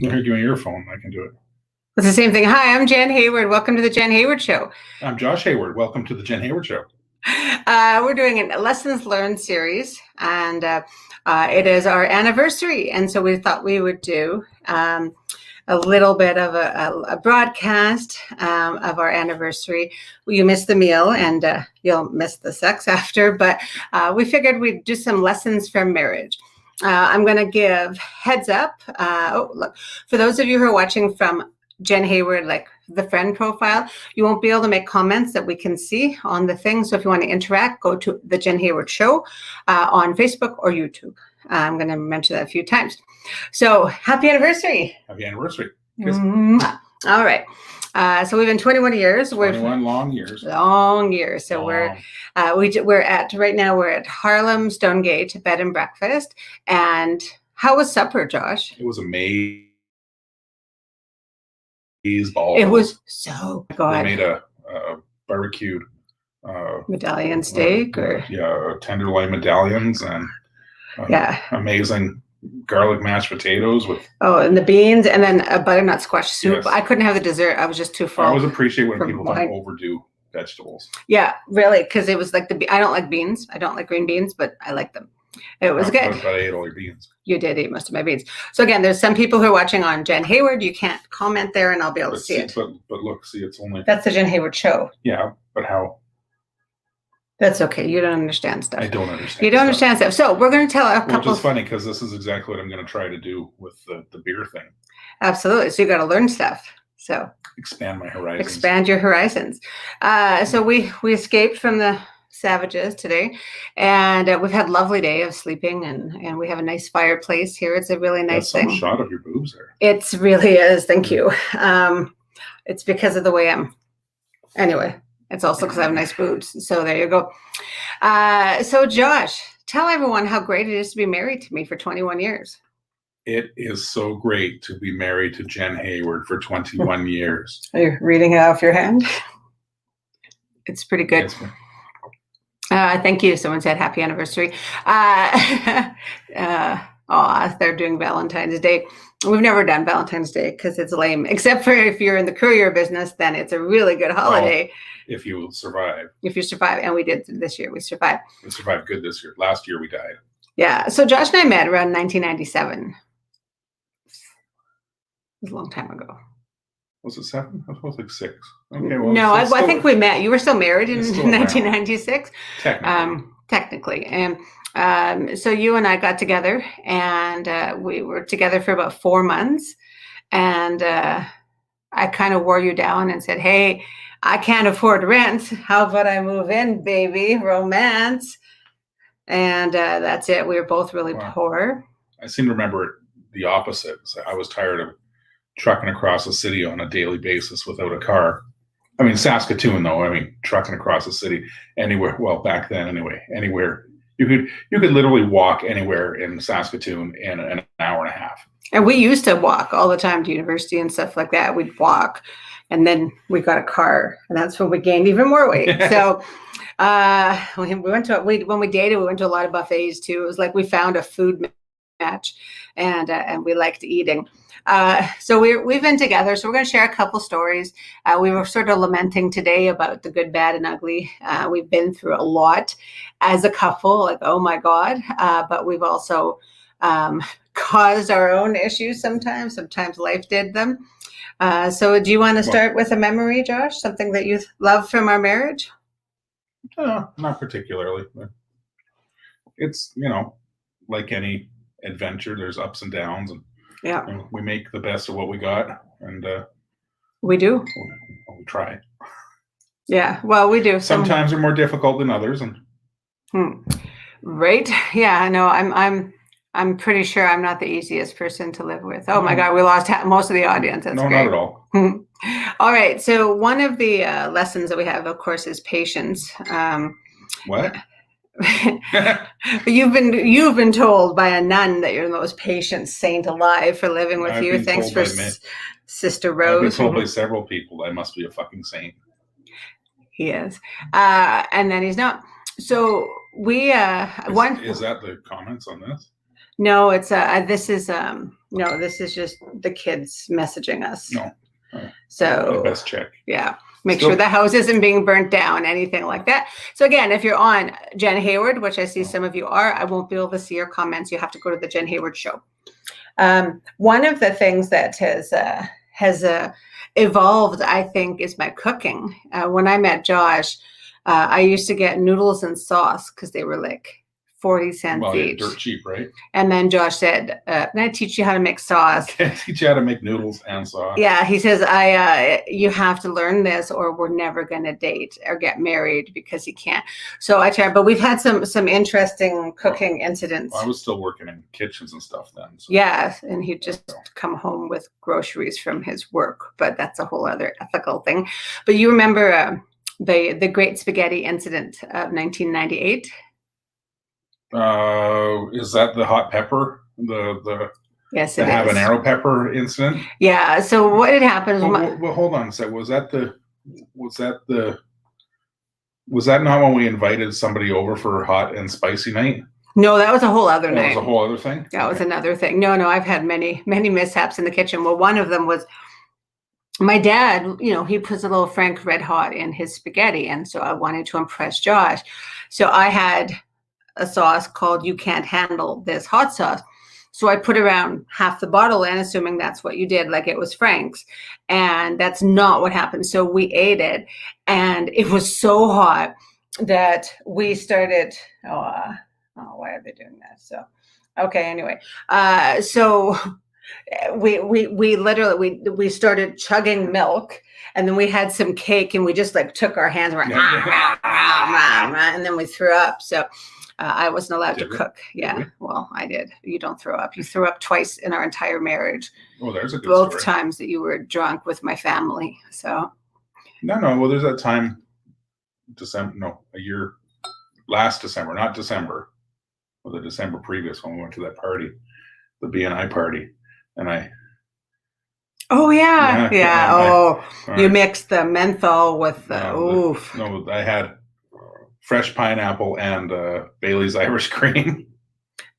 You're giving me your phone. I can do it. It's the same thing. Hi, I'm Jenn Hayward. Welcome to the Jenn Hayward Show. I'm Josh Hayward. Welcome to the Jenn Hayward Show. We're doing a lessons learned series, and it is our anniversary. And so we thought we would do a little bit of a broadcast of our anniversary. You missed the meal, and you'll miss the sex after, but we figured we'd do some lessons from marriage. I'm going to give heads up. Look, for those of you who are watching from Jenn Hayward, like the friend profile, you won't be able to make comments that we can see on the thing. So if you want to interact, go to the Jenn Hayward Show on Facebook or YouTube. I'm going to mention that a few times. So happy anniversary. Happy anniversary. All right. So we've been 21 years. 21 long years. Long years. So we're at right now. We're at Harlem Stonegate Bed and Breakfast. And how was supper, Josh? It was amazing. Balls. It was so good. They made a barbecued medallion steak, tenderloin medallions, and amazing garlic mashed potatoes with and the beans, and then a butternut squash soup. Yes. I couldn't have the dessert. I was just too full. I always appreciate when people don't overdo vegetables. Yeah, really, because it was like I don't like beans. I don't like green beans, but I like them. It was good. But I ate all your beans. You did eat most of my beans. So again, there's some people who are watching on Jenn Hayward. You can't comment there, and I'll be able to see it. But look, see, it's only that's the Jenn Hayward Show. Yeah, but how? That's okay. You don't understand stuff. I don't understand. You don't understand stuff. So we're going to tell a couple. Which is funny because this is exactly what I'm going to try to do with the beer thing. Absolutely. So you got to learn stuff. So expand my horizons. Expand your horizons. So we escaped from the savages today, and we've had a lovely day of sleeping, and we have a nice fireplace here. It's a really nice thing. Shot of your boobs there. It really is. Thank you. It's because of the way I'm. Anyway, it's also because I have nice boobs. So there you go. So Josh, tell everyone how great it is to be married to me for 21 years. It is so great to be married to Jenn Hayward for 21 years. Are you reading it off your hand? It's pretty good. Yes, thank you. Someone said happy anniversary. They're doing Valentine's Day. We've never done Valentine's Day because it's lame, except for if you're in the courier business, then it's a really good holiday. Well, if you survive. If you survive, and we did this year. We survived. We survived good this year. Last year we died. Yeah. So Josh and I met around 1997. It was a long time ago. Was it 7? I was like 6. Okay, well, no, I think we met. You were still married in 1996. Technically. And so you and I got together, and we were together for about 4 months. And I kind of wore you down and said, hey, I can't afford rent. How about I move in, baby? Romance. And that's it. We were both really poor. I seem to remember the opposite. So I was tired of trucking across the city on a daily basis without a car. I mean, Saskatoon, though. I mean, trucking across the city anywhere. Well, back then, anyway, anywhere you could literally walk anywhere in Saskatoon in an hour and a half. And we used to walk all the time to university and stuff like that. We'd walk, and then we got a car, and that's when we gained even more weight. So when we dated, we went to a lot of buffets too. It was like we found a food match, and we liked eating. So we've been together. So we're going to share a couple stories. We were sort of lamenting today about the good, bad, and ugly. We've been through a lot as a couple, like, oh my God. But we've also caused our own issues sometimes. Sometimes life did them. So do you want to start with a memory, Josh? Something that you love from our marriage? Not particularly. But it's, like any adventure, there's ups and downs, and we make the best of what we got, and we do. We try. Yeah, well, we do. Sometimes they're more difficult than others, and right. Yeah, I know. I'm pretty sure I'm not the easiest person to live with. Oh my God, we lost most of the audience. That's great. Not at all. All right. So one of the lessons that we have, of course, is patience. What? You've been told by a nun that you're the most patient saint alive for living with you. Thanks for Sister Rose. I've been told by several people I must be a fucking saint. He is, and then he's not. So we is that the comments on this? No, it's this is No, this is just the kids messaging us. No. I So best check. yeah, make Still- sure the house isn't being burnt down, anything like that. So again, if you're on Jen Hayward, which I see some of you are, I won't be able to see your comments. You have to go to the Jen Hayward show. One of the things that has evolved, I think, is my cooking. When I met Josh, I used to get noodles and sauce because they were like 40 cents Well, yeah, each. dirt cheap, right? And then Josh said, "Can I teach you how to make sauce?" I teach you how to make noodles and sauce. Yeah, he says, you have to learn this or we're never going to date or get married because he can't. So I tried, but we've had some interesting cooking incidents. I was still working in kitchens and stuff then. So. Yeah, and he'd just come home with groceries from his work, but that's a whole other ethical thing. But you remember the Great Spaghetti Incident of 1998? Is that the hot pepper? The Yes, it is. habanero pepper incident? Yeah. So what had happened? Well, hold on a sec. Was that not when we invited somebody over for hot and spicy night? No, that was a whole other night. That was a whole other thing? That was another thing. No, I've had many mishaps in the kitchen. Well, one of them was my dad, he puts a little Frank Red Hot in his spaghetti. And so I wanted to impress Josh. So I had a sauce called You Can't Handle This hot sauce. So I put around half the bottle in, assuming that's what you did, like it was Frank's. And that's not what happened. So we ate it and it was so hot that we started, why are they doing that? So, okay, anyway. So we literally, we started chugging milk and then we had some cake and we just like took our hands and went, and then we threw up. So I wasn't allowed to cook. Yeah. Really? Well, I did. You don't throw up. You threw up twice in our entire marriage. Oh, there's a good Both story. times that you were drunk with my family. So. No. Well, there's that time, last December, not December, or the December previous when we went to that party, the BNI party, and I. Oh yeah. Oh, you mixed the menthol with the oof. No, I had fresh pineapple and Bailey's Irish cream.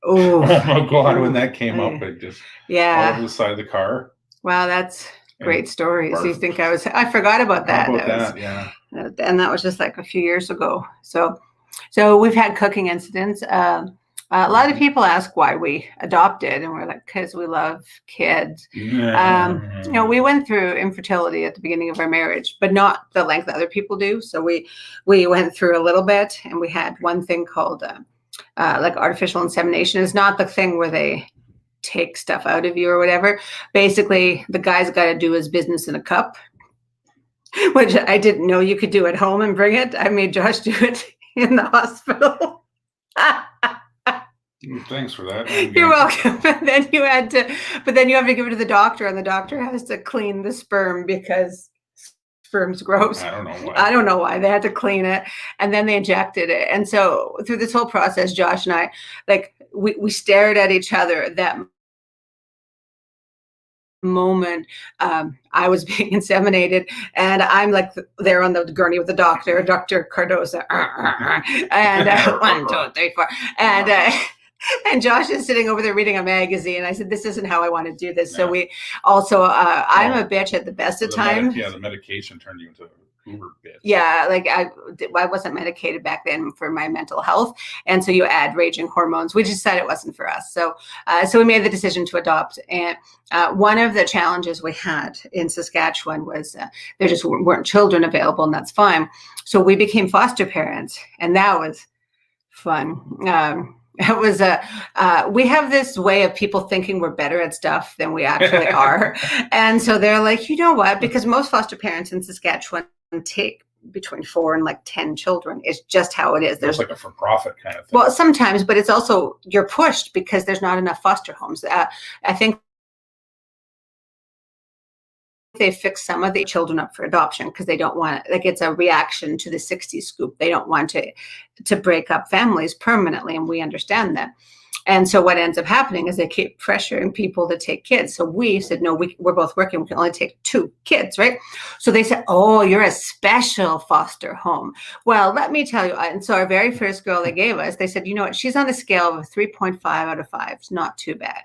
Oh my God, when that came up, it just all over the side of the car. Wow, that's great stories. You think I forgot about that. Yeah. And that was just like a few years ago. So we've had cooking incidents. A lot of people ask why we adopted, and we're like, because we love kids. Yeah. We went through infertility at the beginning of our marriage, but not the length that other people do. So we went through a little bit, and we had one thing called like artificial insemination. It's not the thing where they take stuff out of you or whatever. Basically, the guy's got to do his business in a cup, which I didn't know you could do at home and bring it. I made Josh do it in the hospital. Thanks for that. You're welcome. But then you have to give it to the doctor, and the doctor has to clean the sperm because sperm's gross. I don't know why. I don't know why. They had to clean it, and then they injected it. And so through this whole process, Josh and I, like, we stared at each other that moment. I was being inseminated, and I'm like there on the gurney with the doctor, Dr. Cardoza, and 1, 2, 3, 4, and Josh is sitting over there reading a magazine. I said, "This isn't how I want to do this." Yeah. So we also, I'm a bitch at the best of times. The medication turned you into a uber bitch. Yeah, like I wasn't medicated back then for my mental health, and so you add raging hormones. We just decided it wasn't for us. So we made the decision to adopt. And one of the challenges we had in Saskatchewan was there just weren't children available, and that's fine. So we became foster parents, and that was fun. It was we have this way of people thinking we're better at stuff than we actually are. And so they're like, you know what? Because most foster parents in Saskatchewan take between 4 and like 10 children. It's just how it is. There's like a for-profit kind of thing. Well, sometimes, but it's also you're pushed because there's not enough foster homes. I think they fix some of the children up for adoption because they don't want it. Like it's a reaction to the 60s scoop. They don't want to break up families permanently, and we understand that. And so what ends up happening is they keep pressuring people to take kids. So we said, no, we're both working. We can only take 2 kids, right? So they said, oh, you're a special foster home. Well, let me tell you. And so our very first girl they gave us, they said, you know what? She's on a scale of 3.5 out of 5. It's not too bad.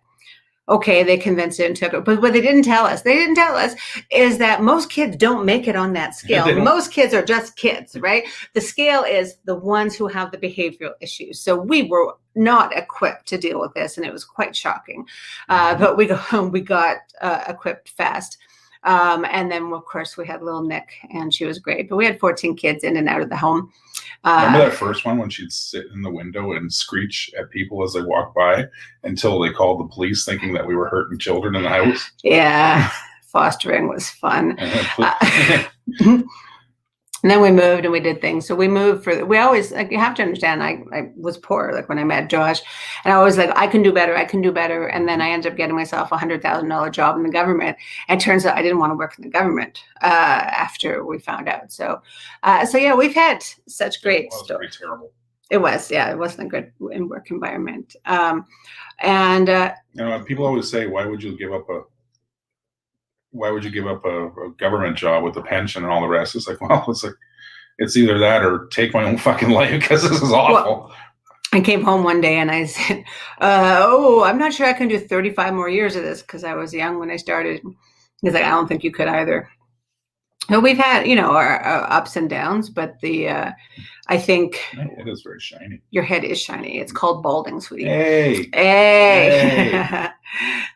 Okay, they convinced it and took it. But what they didn't tell us, is that most kids don't make it on that scale. Most kids are just kids, right? The scale is the ones who have the behavioral issues. So we were not equipped to deal with this, and it was quite shocking. But we got equipped fast. And then, of course, we had little Nick, and she was great. But we had 14 kids in and out of the home. Remember that first one when she'd sit in the window and screech at people as they walked by until they called the police thinking that we were hurting children in the house? Yeah, fostering was fun. And then we moved and we did things. So we moved we always, like, you have to understand, I was poor, like when I met Josh, and I was like, I can do better. And then I ended up getting myself a $100,000 job in the government. And it turns out I didn't want to work in the government after we found out. So yeah, we've had such great stories. Terrible. It was, yeah, it wasn't a good work environment. People always say, why would you give up a government job with a pension and all the rest? It's like, well, it's either that or take my own fucking life because this is awful. Well, I came home one day and I said, I'm not sure I can do 35 more years of this, because I was young when I started. He's like, I don't think you could either. So we've had, our ups and downs, but I think it is very shiny. Your head is shiny. It's called balding, sweetie. Hey.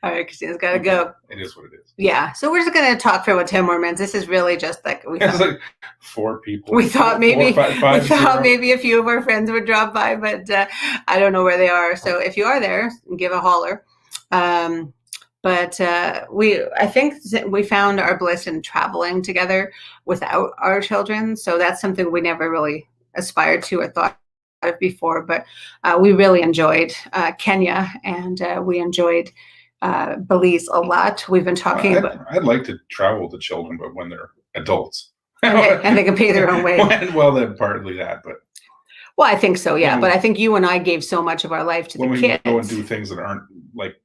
All right, Christina's got to go. It is what it is. Yeah. So we're just going to talk for about 10 more minutes. This is really just like it's like 4 people. We thought maybe maybe a few of our friends would drop by, but I don't know where they are. So if you are there, give a holler. But I think we found our bliss in traveling together without our children. So that's something we never really aspired to or thought of before. But we really enjoyed Kenya, and we enjoyed Belize a lot. We've been talking about. I'd like to travel with the children, but when they're adults. and they can pay their own way. Well, then partly that, but. Well, I think so, yeah. But I think you and I gave so much of our life to the kids. When we go and do things that aren't like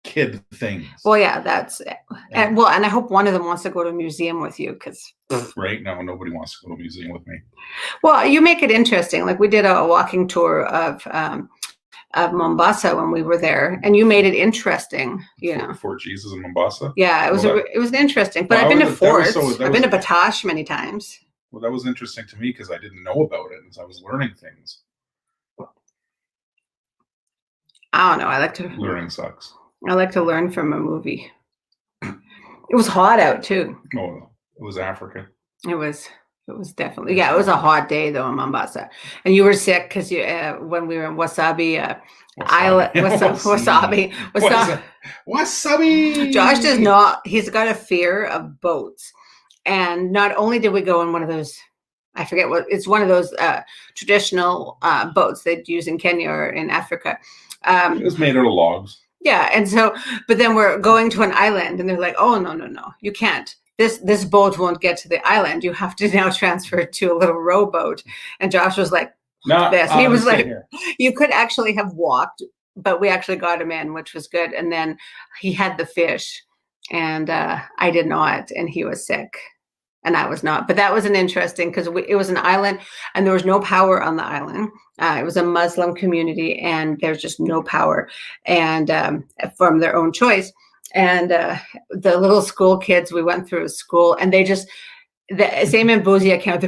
kid things. Well, yeah, that's it. Yeah. And I hope one of them wants to go to a museum with you, because right now nobody wants to go to a museum with me. Well, you make it interesting. Like we did a walking tour of Mombasa when we were there, and you made it interesting. Fort Jesus in Mombasa. Yeah, it was interesting. But I've been to forts. I've been to Batosh many times. Well, that was interesting to me because I didn't know about it as I was learning things. I don't know. Learning sucks. I like to learn from a movie. It was hot out too. Oh, it was Africa. It was definitely, yeah. It was a hot day though in Mombasa, and you were sick because when we were in Wasabi Island. Wasabi. Josh does not. He's got a fear of boats, and not only did we go in one of those. I forget what it's one of those traditional boats they'd use in Kenya or in Africa. It was made out of logs. Yeah, and so, but then we're going to an island, and they're like, "Oh no, you can't. This boat won't get to the island. You have to now transfer it to a little rowboat." And Josh was like, "No." He was like, "You could actually have walked, but we actually got him in, which was good." And then he had the fish, and I did not, and he was sick. And I was not, but that was an interesting because it was an island and there was no power on the island. It was a Muslim community and there's just no power, and from their own choice. And the little school kids, we went through school, and the same in Boozy account.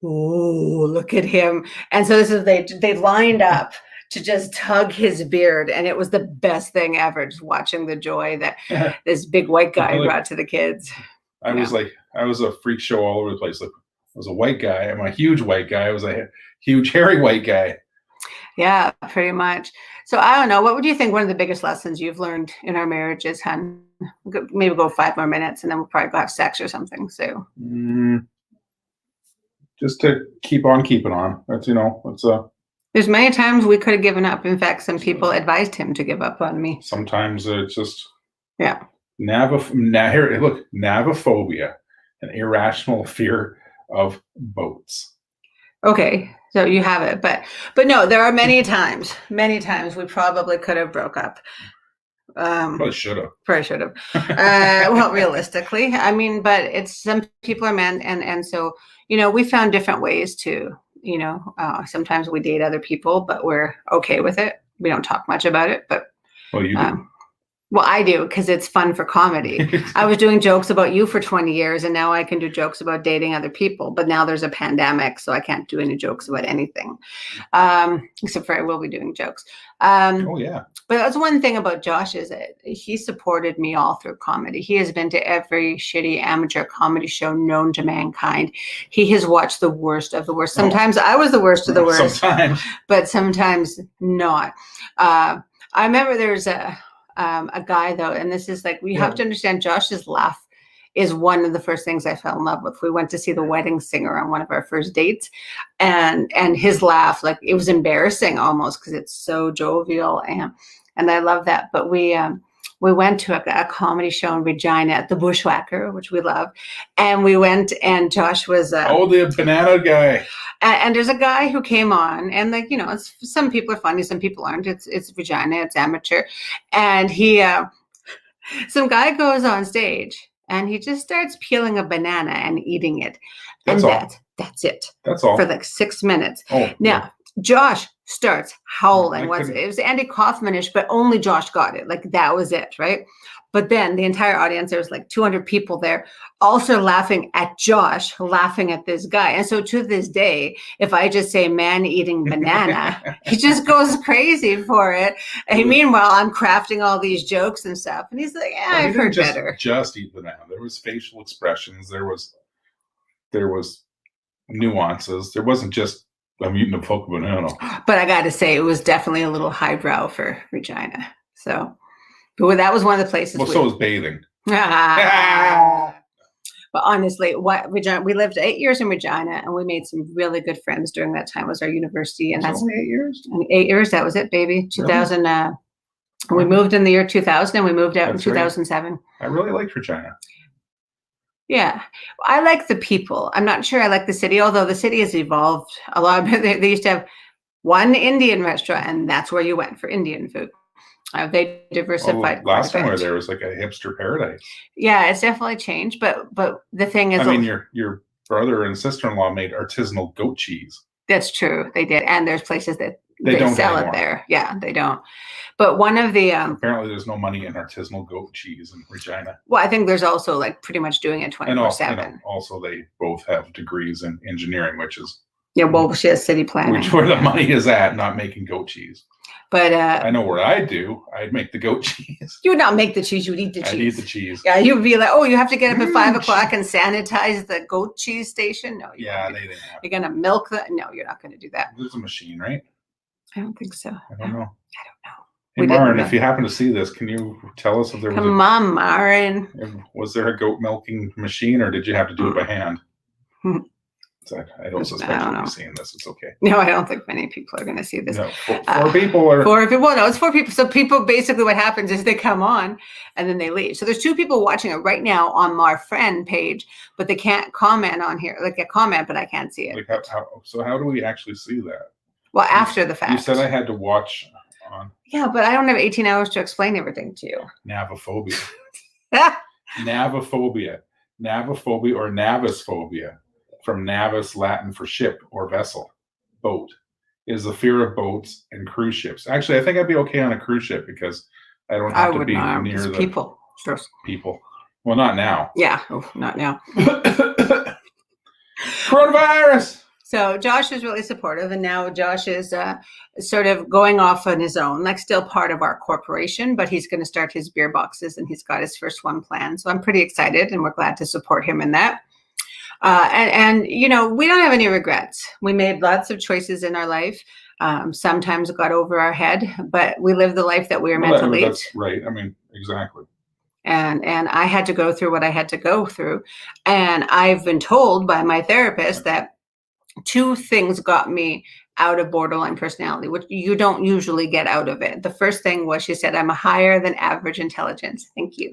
Oh, look at him! And so they lined up to just tug his beard, and it was the best thing ever. Just watching the joy that this big white guy brought to the kids. I was a freak show all over the place. Like, I was a white guy. I'm a huge white guy. I was a huge hairy white guy. Yeah, pretty much. So I don't know. What would you think one of the biggest lessons you've learned in our marriage is, hun? Maybe go 5 more minutes, and then we'll probably go have sex or something. So just to keep on keeping on. That's There's many times we could have given up. In fact, some people advised him to give up on me. Sometimes it's just Navophobia, an irrational fear of boats. Okay, so you have it, but no, there are many times we probably could have broke up. Probably should have. Well, realistically, I mean, but it's some people are men, and so we found different ways to sometimes we date other people, but we're okay with it. We don't talk much about it, but well, you do. Well, I do because it's fun for comedy. I was doing jokes about you for 20 years and now I can do jokes about dating other people. But now there's a pandemic, so I can't do any jokes about anything. Except for I will be doing jokes. Oh yeah. But that's one thing about Josh is that he supported me all through comedy. He has been to every shitty amateur comedy show known to mankind. He has watched the worst of the worst. Sometimes I was the worst of the worst, sometimes, but sometimes not. I remember there's a guy though, and this is like, we have to understand Josh's laugh is one of the first things I fell in love with. We went to see The Wedding Singer on one of our first dates, and his laugh, like it was embarrassing almost because it's so jovial, and I love that. But we went to a comedy show in Regina at the Bushwhacker, which we love, and we went, and Josh was the banana guy. And there's a guy who came on, and like, you know, it's, some people are funny, some people aren't. It's Regina, it's amateur, and he some guy goes on stage and he just starts peeling a banana and eating it, That's and all. that's it. That's all for like 6 minutes. Oh, now Josh starts howling. No, It was Andy Kaufman-ish, but only Josh got it. Like that was it, right? But then the entire audience, there was like 200 people there, also laughing at Josh, laughing at this guy. And so to this day, if I just say man eating banana, he just goes crazy for it. And meanwhile, I'm crafting all these jokes and stuff. And he's like, yeah, I've heard better. Just eat banana. There was facial expressions. There was nuances. There wasn't just, I'm eating a fucking banana. But I got to say, it was definitely a little highbrow for Regina. So, but that was one of the places. Well, so was bathing. But honestly, Regina, we lived 8 years in Regina, and we made some really good friends during that time. It was our university, and that's only 8 years. 8 years. That was it, baby. 2000. We moved in the year 2000, and we moved out in 2007. Right. I really liked Regina. Yeah, I like the people. I'm not sure I like the city, although the city has evolved a lot. They used to have one Indian restaurant, and that's where you went for Indian food. They diversified. Last time we were there was like a hipster paradise. Yeah, it's definitely changed. But the thing is, I mean, your brother and sister-in-law made artisanal goat cheese. That's true. They did, and there's places that they don't sell anymore. It there. Yeah, they don't. But one of the apparently there's no money in artisanal goat cheese in Regina. Well, I think there's also like pretty much doing it 24/7. Also, they both have degrees in engineering, which is well, she has city planning, which where the money is at, not making goat cheese. But I know what I'd do. I'd make the goat cheese. You would not make the cheese. You would eat the cheese. I'd eat the cheese. Yeah, you'd be like, oh, you have to get up at 5 o'clock and sanitize the goat cheese station. No, they didn't have. You're gonna milk the. No, you're not gonna do that. There's a machine, right? I don't think so. I don't know. Hey, Marin, if you happen to see this, can you tell us if there was Come on, Marin. Was there a goat milking machine, or did you have to do it by hand? I don't suspect you'll be seeing this. It's okay. No, I don't think many people are going to see this. No, four people or 4 people. No, it's 4 people. So people basically, what happens is they come on and then they leave. So there's 2 people watching it right now on our friend page, but they can't comment on here. Like a comment, but I can't see it. Like how do we actually see that? Well, after the fact. You said I had to watch on. Yeah, but I don't have 18 hours to explain everything to you. Navophobia. Navophobia. Navophobia or navisphobia. From navis, Latin for ship or vessel, boat, is the fear of boats and cruise ships. Actually, I think I'd be okay on a cruise ship because I don't have to be near the people. Sure. People. Well, not now. Yeah, not now. Coronavirus. So Josh is really supportive, and now Josh is sort of going off on his own, like still part of our corporation, but he's going to start his beer boxes, and he's got his first one planned. So I'm pretty excited, and we're glad to support him in that. And you know, we don't have any regrets. We made lots of choices in our life. Sometimes got over our head, but we lived the life that we were meant to lead. That's right. I mean, exactly. And I had to go through what I had to go through. And I've been told by my therapist that 2 things got me out of borderline personality, which you don't usually get out of it. The first thing was, she said, I'm a higher than average intelligence. Thank you.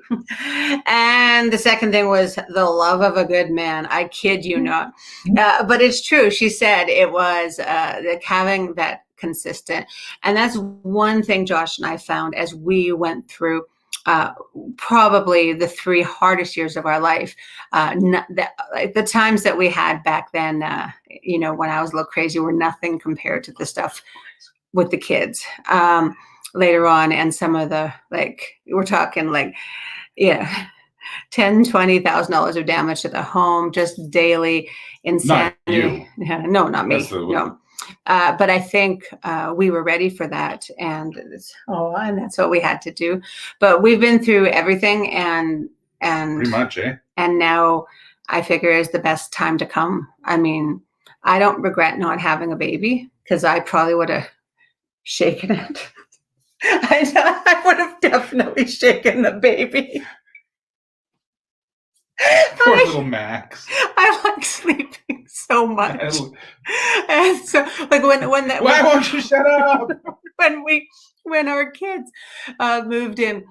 And the second thing was the love of a good man. I kid you not. But it's true. She said it was having that consistent. And that's one thing Josh and I found as we went through probably the 3 hardest years of our life. The times that we had back then, you know, when I was a little crazy, were nothing compared to the stuff with the kids. later on, and some of the, like, we're talking like, yeah, $10,000-$20,000 of damage to the home, just daily insanity. Not you. Yeah, no, not me. No. But I think we were ready for that, and that's what we had to do. But we've been through everything, and Pretty much, eh? And now I figure is the best time to come. I mean, I don't regret not having a baby, because I probably would have shaken it. I would have definitely shaken the baby. Poor little Max. I like sleeping so much. And so, like, why won't you shut up? when our kids moved in,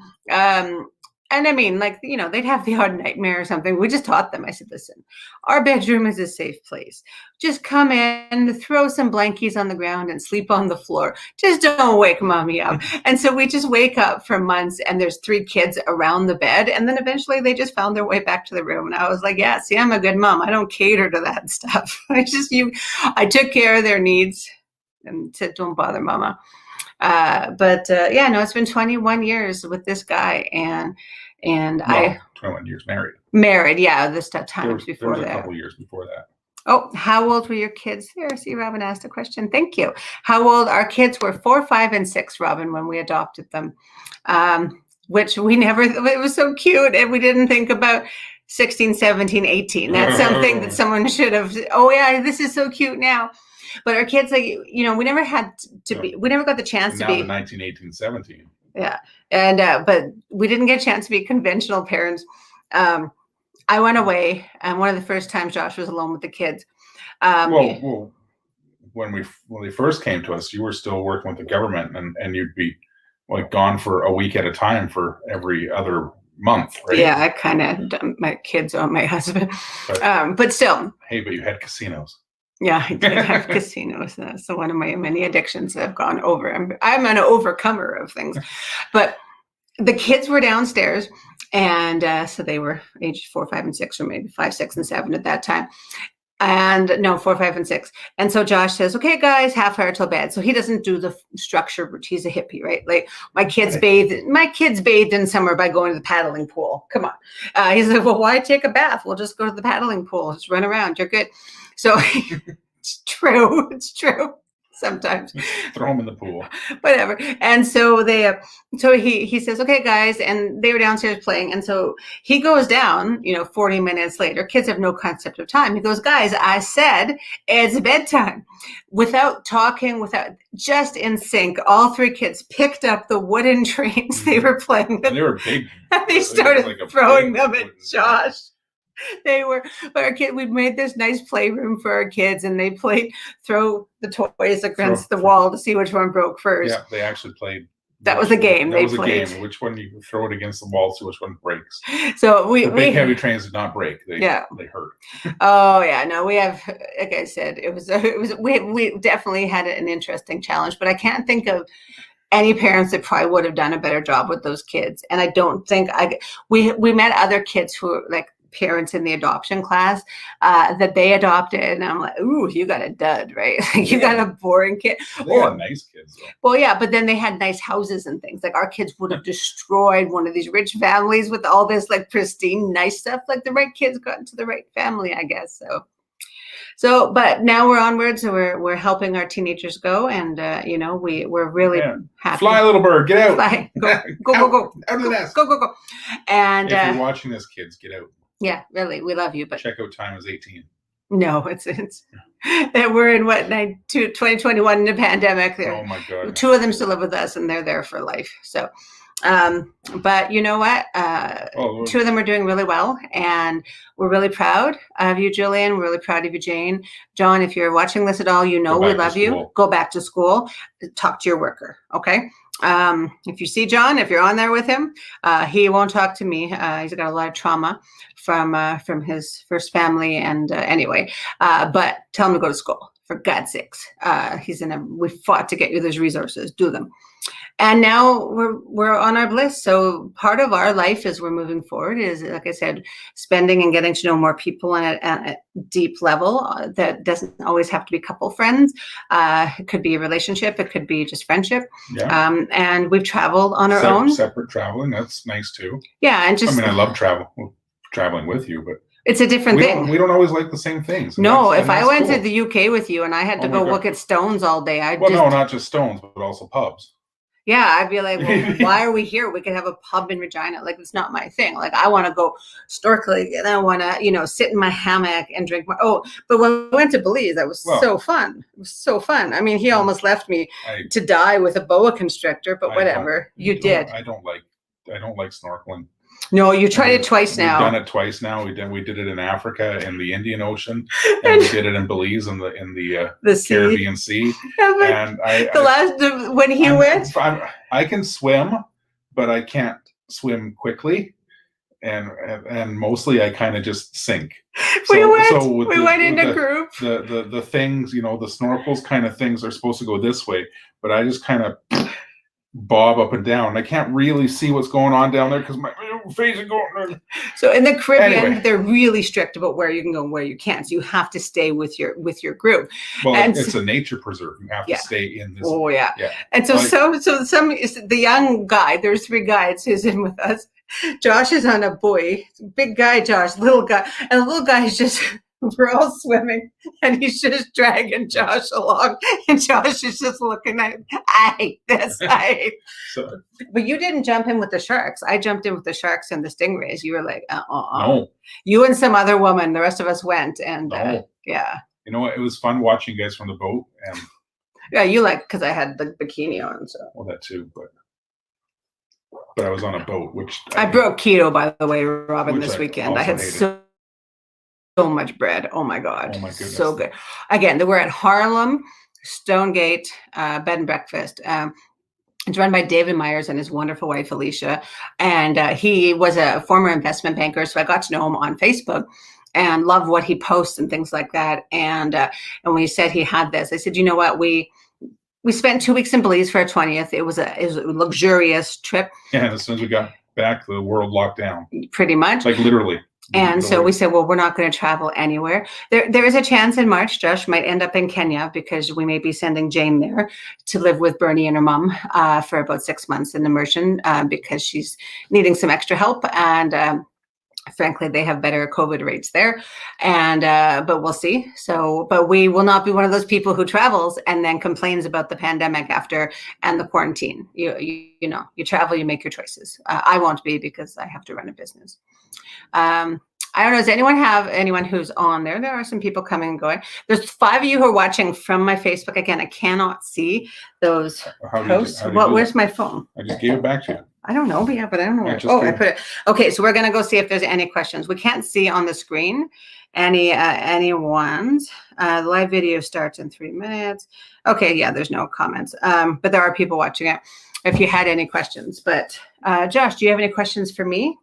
and I mean, like, you know, they'd have the odd nightmare or something. We just taught them. I said, listen, our bedroom is a safe place. Just come in, throw some blankies on the ground and sleep on the floor. Just don't wake mommy up. And so we just wake up for months, and there's 3 kids around the bed. And then eventually they just found their way back to the room. And I was like, yeah, see, I'm a good mom. I don't cater to that stuff. I took care of their needs and said, don't bother mama. Yeah, no, it's been 21 years with this guy, and 21 years married. Yeah, this time before there was that. A couple years before that. Oh, how old were your kids? There, see, Robin asked a question. Thank you. How old? Our kids were 4, 5, and 6, Robin, when we adopted them, which we never, it was so cute. And we didn't think about 16, 17, 18. That's something that someone should have, oh yeah, this is so cute now. But our kids, like, you know, we never had to be, we never got the chance to be. Now 19, 18, 17. Yeah. And, but we didn't get a chance to be conventional parents. I went away, and one of the first times Josh was alone with the kids. Well, when they first came to us, you were still working with the government, and you'd be like gone for a week at a time for every other month, right? Yeah, I kind of dumped my kids on my husband, but still. Hey, but you had casinos. Yeah, I did have casinos. That's one of my many addictions that I've gone over. I'm an overcomer of things, but the kids were downstairs, and so they were aged 4, 5, and 6, or maybe 5, 6, and 7 at that time. And no, 4, 5, and 6. And so Josh says, okay, guys, half hour till bed. So he doesn't do the structure. He's a hippie, right? Like my kids bathed in summer by going to the paddling pool. Come on. He's like, well, why take a bath? We'll just go to the paddling pool. Just run around. You're good. So it's true. It's true. Sometimes throw them in the pool, whatever. And so he says, okay, guys, and they were downstairs playing. And so he goes down, 40 minutes later. Kids have no concept of time. He goes, guys, I said it's bedtime. Without talking, just in sync, all 3 kids picked up the wooden trains they were playing with. And they were big. And they started throwing them at Josh. But our kid, we made this nice playroom for our kids, and they throw the toys against the wall to see which one broke first. Yeah, they actually played. That was a game. That was a game. Which one you throw it against the wall, see which one breaks. So the big heavy trains did not break. They hurt. Oh yeah, no, we have. Like I said, we definitely had an interesting challenge, but I can't think of any parents that probably would have done a better job with those kids. And I don't think we met other kids who were like parents in the adoption class that they adopted, and I'm like, ooh, you got a dud, right? You got a boring kid. They had nice kids though. Well, yeah, but then they had nice houses and things. Like our kids would have destroyed one of these rich families with all this like pristine nice stuff. Like the right kids got into the right family, I guess. So but now we're onwards, so we're helping our teenagers go, and we're really happy. Fly, little bird, get out. Fly. Go out of the nest. Go. And if you're watching this, kids, get out. Yeah, really, we love you, but checkout time is 18. No, it's we're in 2021 in the pandemic. Oh my God. 2 of them still live with us, and they're there for life. So, but you know what? 2 of them are doing really well, and we're really proud of you, Julian. We're really proud of you, Jane. John, if you're watching this at all, we love you. Go back to school. Talk to your worker, okay? If you see John, if you're on there with him, he won't talk to me. He's got a lot of trauma from his first family, and anyway, but tell him to go to school, for God's sakes. We fought to get you those resources. Do them. And now we're on our bliss. So part of our life as we're moving forward is, like I said, spending and getting to know more people at a deep level. That doesn't always have to be couple friends. It could be a relationship. It could be just friendship. Yeah. And we've traveled on our own. Separate traveling. That's nice too. Yeah, and just. I mean, I love traveling with you, but. It's a different thing. We don't always like the same things. No, if I went to the UK with you and I had to go look at stones all day, no, not just stones, but also pubs. Yeah, I'd be like, well, why are we here? We could have a pub in Regina. Like, it's not my thing. Like, I want to go snorkeling and I want to, sit in my hammock and drink my. Oh, but when we went to Belize, that was so fun. It was so fun. I mean, he almost left me to die with a boa constrictor, but whatever. You did. I don't like snorkeling. No, you tried it twice now. We've done it twice now. We did it in Africa, in the Indian Ocean, and we did it in Belize in the Caribbean Sea. Yeah, and when he went, I can swim, but I can't swim quickly, and mostly I kind of just sink. We went in a group. The things, the snorkels kind of things are supposed to go this way, but I just kind of bob up and down. I can't really see what's going on down there because my face is going. So in the Caribbean, they're really strict about where you can go and where you can't. So you have to stay with your group. Well, it's a nature preserve. You have to stay in this. Oh yeah. And so the young guy. There's 3 guys who's in with us. Josh is on a buoy. Big guy, Josh. Little guy, and the little guy is just. We're all swimming, and he's just dragging Josh along, and Josh is just looking at him. I hate this. But you didn't jump in with the sharks. I jumped in with the sharks and the stingrays. You were like, No. You and some other woman. The rest of us went, and yeah. You know what? It was fun watching you guys from the boat, and yeah, you because I had the bikini on. So well, that too, but I was on a boat, which I broke keto, by the way, Robin. This weekend I had so much bread. Oh my God. Oh my goodness. So good. Again, we're at Harlem Stonegate Bed and Breakfast. It's run by David Myers and his wonderful wife, Alicia. And he was a former investment banker. So I got to know him on Facebook and love what he posts and things like that. And when he said he had this, I said, you know what? We spent 2 weeks in Belize for our 20th. It was a luxurious trip. Yeah. As soon as we got back, the world locked down. Pretty much. Like literally. And so we said, well, we're not going to travel anywhere. There is a chance in March, Josh might end up in Kenya because we may be sending Jane there to live with Bernie and her mom for about 6 months in immersion because she's needing some extra help. And frankly, they have better COVID rates there. And but we'll see. So, but we will not be one of those people who travels and then complains about the pandemic after and the quarantine. You travel, you make your choices. I won't be because I have to run a business. I don't know. Does anyone have anyone who's on there? There are some people coming and going. There's 5 of you who are watching from my Facebook. Again, I cannot see those posts. Where's my phone? I just gave it back to you. I don't know, but I don't know. I put it. Okay, so we're gonna go see if there's any questions. We can't see on the screen any ones. The live video starts in 3 minutes. Okay, yeah, there's no comments. But there are people watching it. If you had any questions, but Josh, do you have any questions for me?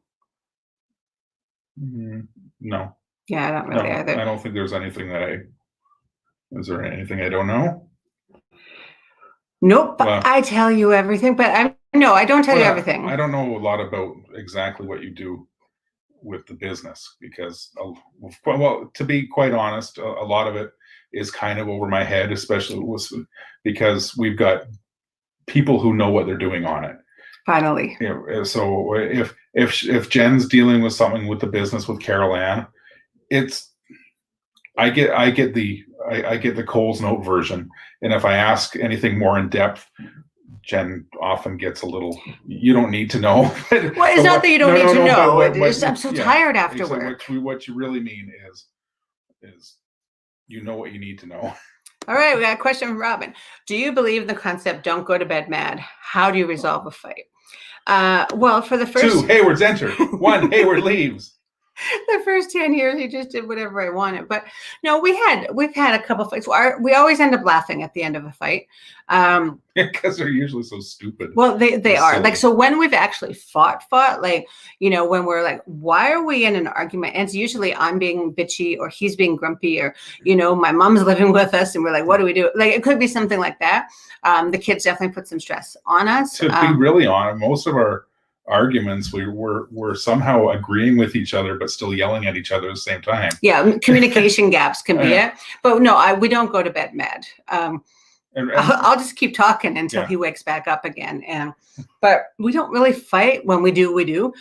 No. Yeah, I don't really either. I don't think there's anything is there anything I don't know? Nope. I tell you everything, but I don't tell you everything. I don't know a lot about exactly what you do with the business because, well, to be quite honest, a lot of it is kind of over my head, especially because we've got people who know what they're doing on it. Finally. Yeah. So if Jen's dealing with something with the business with Carol Ann, I get the Coles Note version, and if I ask anything more in depth, Jenn often gets a little. You don't need to know. Well, it's not that you don't need to know. I'm so tired after work. What you really mean is you know what you need to know. All right, we got a question from Robin. Do you believe the concept "don't go to bed mad"? How do you resolve a fight? Well, for the first 2 Haywards enter, 1 Hayward leaves. The first 10 years, he just did whatever I wanted. But no, we've had a couple fights. We always end up laughing at the end of a fight. Because they're usually so stupid. Well, they are silly. like, so when we've actually fought, like, when we're like, why are we in an argument? And it's usually I'm being bitchy or he's being grumpy or, my mom's living with us and we're like, what do we do? Like, it could be something like that. The kids definitely put some stress on us. To be really honest, most of our arguments, we're somehow agreeing with each other, but still yelling at each other at the same time. Yeah. Communication gaps can be it. But no, we don't go to bed mad. I'll just keep talking until he wakes back up again. But we don't really fight. When we do, we do.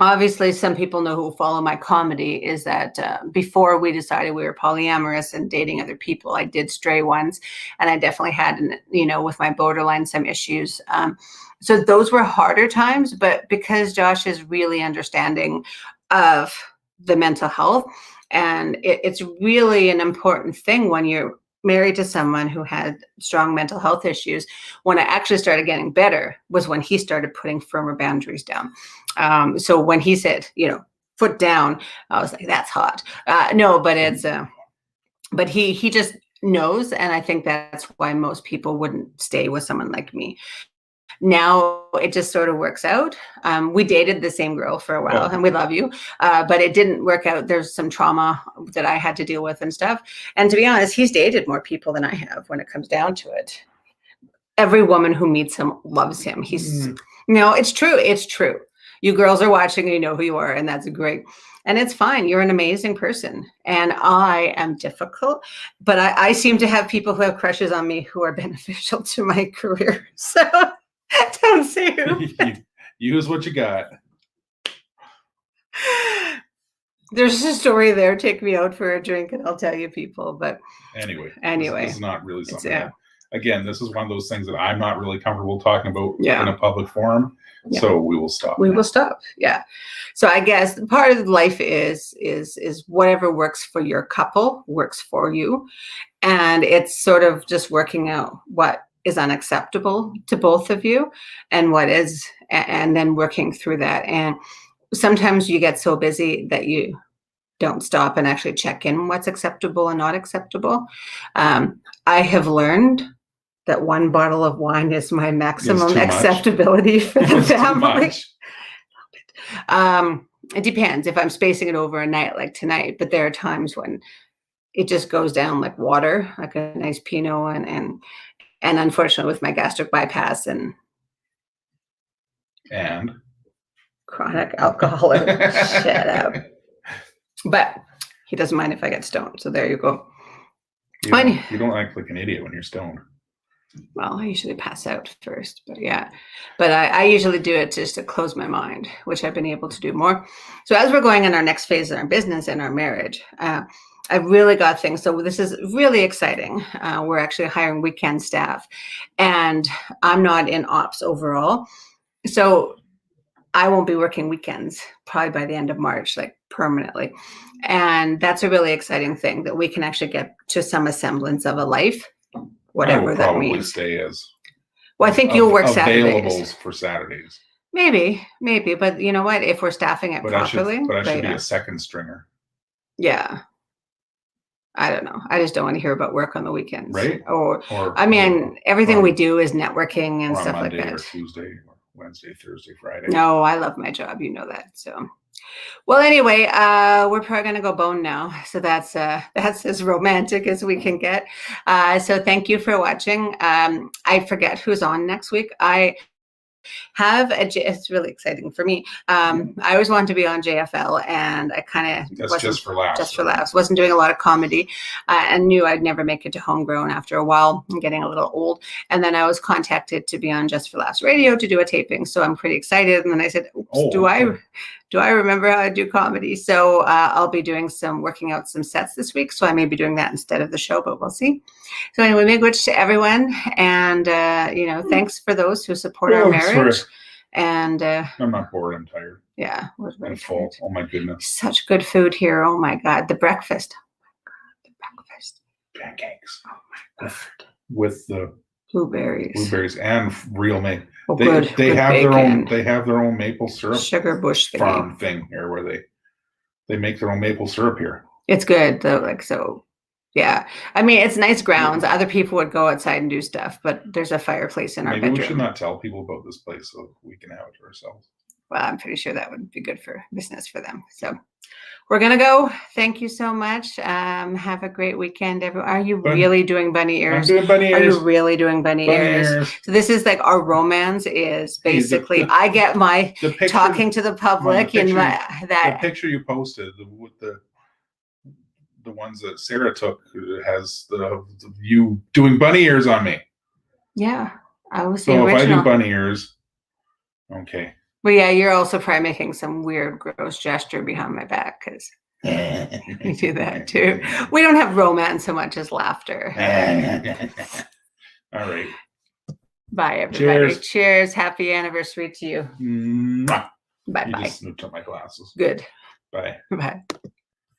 Obviously, some people know who follow my comedy is that before we decided we were polyamorous and dating other people, I did stray once, and I definitely had, with my borderline, some issues. So those were harder times, but because Josh is really understanding of the mental health, and it's really an important thing when you're married to someone who had strong mental health issues. When I actually started getting better was when he started putting firmer boundaries down. So when he said, foot down, I was like, that's hot. No, but it's, but he just knows. And I think that's why most people wouldn't stay with someone like me. Now it just sort of works out. We dated the same girl for a while, and we love you, but it didn't work out. There's some trauma that I had to deal with and stuff. And to be honest, he's dated more people than I have when it comes down to it. Every woman who meets him loves him. It's true. It's true. You girls are watching and you know who you are, and that's great. And it's fine. You're an amazing person. And I am difficult, but I seem to have people who have crushes on me who are beneficial to my career. So don't say who. Use what you got. There's a story there. Take me out for a drink and I'll tell you people. But anyway, this is not really something. Again, this is one of those things that I'm not really comfortable talking about in a public forum. Yeah. So we will stop. We will stop. Yeah. So I guess part of life is whatever works for your couple works for you. And it's sort of just working out what is unacceptable to both of you and what is, and then working through that. And sometimes you get so busy that you don't stop and actually check in what's acceptable and not acceptable. I have learned that one bottle of wine is my maximum acceptability for the family. It depends if I'm spacing it over a night like tonight, but there are times when it just goes down like water, like a nice Pinot and unfortunately with my gastric bypass and chronic alcoholic, shut up. But he doesn't mind if I get stoned. So there you go. You don't act like an idiot when you're stoned. Well, I usually pass out first, but yeah. But I usually do it just to close my mind, which I've been able to do more. So as we're going in our next phase in our business and our marriage, I've really got things. So this is really exciting. We're actually hiring weekend staff, and I'm not in ops overall. So I won't be working weekends probably by the end of March, like permanently. And that's a really exciting thing that we can actually get to some semblance of a life, whatever that means. I will probably stay as well. I think you'll work available Saturdays. For Saturdays. Maybe, but you know what? If we're staffing it properly, I should be a second stringer. Yeah. I don't know. I just don't want to hear about work on the weekends. Right. Or I mean, everything we do is networking and stuff Monday like that. Or Tuesday, or Wednesday, Thursday, Friday. No, I love my job. You know that. So, well, anyway, we're probably going to go bone now. So that's as romantic as we can get. So thank you for watching. I forget who's on next week. I have it's really exciting for me. I always wanted to be on JFL, and I kind of that's just for laughs. Wasn't doing a lot of comedy, and knew I'd never make it to Homegrown after a while. I'm getting a little old, and then I was contacted to be on Just for Laughs Radio to do a taping. So I'm pretty excited. And then I said, do I remember how to do comedy? So I'll be working out some sets this week. So I may be doing that instead of the show, but we'll see. So anyway, big wish to everyone. And, thanks for those who support our marriage. Sorry. And I'm not bored. I'm tired. Yeah. I'm full. Oh my goodness. Such good food here. Oh my God. The breakfast. Pancakes. Oh my God. With the blueberries and real maple. They have their own. They have their own maple syrup sugar bush farm thing here where they They make their own maple syrup here. It's good though, like so. Yeah, I mean it's nice grounds. Other people would go outside and do stuff, but there's a fireplace in our Maybe bedroom. we should not tell people about this place so we can have it to ourselves. Well, I'm pretty sure that would be good for business for them. So we're gonna go. Thank you so much. Have a great weekend, everyone. Are you really doing bunny ears? I'm doing bunny ears. Are you really doing bunny ears? So this is like our romance is basically I get my picture, talking to the public in the picture you posted with the ones that Sarah took has the you doing bunny ears on me. Yeah, I was so if I do bunny ears, okay. Well, yeah, you're also probably making some weird, gross gesture behind my back because we do that too. We don't have romance so much as laughter. All right. Bye, everybody. Cheers. Cheers. Happy anniversary to you. Mwah. Bye-bye. You just snooped up my glasses. Good. Bye. Bye.